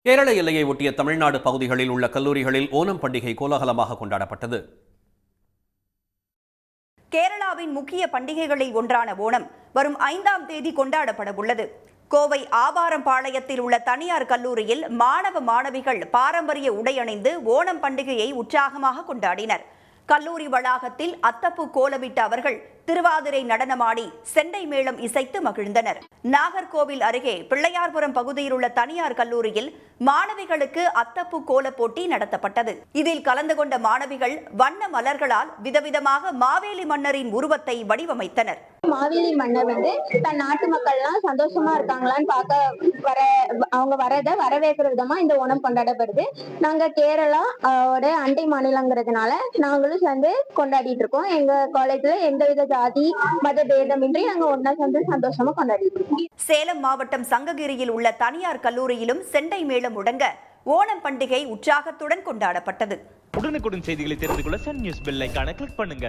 கேரள எல்லையை ஒட்டிய தமிழ்நாடு பகுதிகளில் உள்ள கல்லூரிகளில் ஓணம் பண்டிகை கோலாகலமாக கொண்டாடப்பட்டது. கேரளாவின் முக்கிய பண்டிகைகளில் ஒன்றான ஓணம் வரும் 5ஆம் தேதி கொண்டாடப்பட உள்ளது. கோவை ஆவாரம்பாளையத்தில் உள்ள தனியார் கல்லூரியில் மாணவ மாணவிகள் பாரம்பரிய உடை அணிந்து ஓணம் பண்டிகையை உற்சாகமாக கொண்டாடினர். கல்லூரி வளாகத்தில் அத்தப்பூ கோலமிட்ட அவர்கள் திருவாதிரை நடனமாடி செண்டை மேளம் இசைத்து மகிழ்ந்தனர். நாகர்கோவில் அருகே பிள்ளையார்புரம் பகுதியில் உள்ள தனியார் கல்லூரியில் மாணவிகளுக்கு அத்தப்பூ கோல போட்டி நடத்தப்பட்டது. இதில் கலந்து கொண்ட மாணவிகள் வண்ண மலர்களால் விதவிதமாக மாவேலி மன்னரின் உருவத்தை வடிவமைத்தனர். மாவேலி மன்னர் தன் நாட்டு மக்கள்லாம் சந்தோஷமா இருக்காங்களான்னு அவங்க வரவேற்கிற விதமா இந்த ஓணம் கொண்டாடப்படுது. நாங்க கேரளா அண்டை மாநிலங்கிறதுனால நாங்களும் சேர்ந்து கொண்டாடிட்டு இருக்கோம். எங்க காலேஜ்ல எந்தவித ஜாதி மத பேதமின்றி நாங்க ஒன்னா சேர்ந்து சந்தோஷமா கொண்டாடிட்டு இருக்கோம். சேலம் மாவட்டம் சங்ககிரியில் உள்ள தனியார் கல்லூரியிலும் செண்டை மேளம் முழங்க ஓணம் பண்டிகை உற்சாகத்துடன் கொண்டாடப்பட்டது. உடனுக்குடன் செய்திகளை தெரிந்து கொள்ள சன் நியூஸ் பெல் ஐகானை கிளிக் பண்ணுங்க.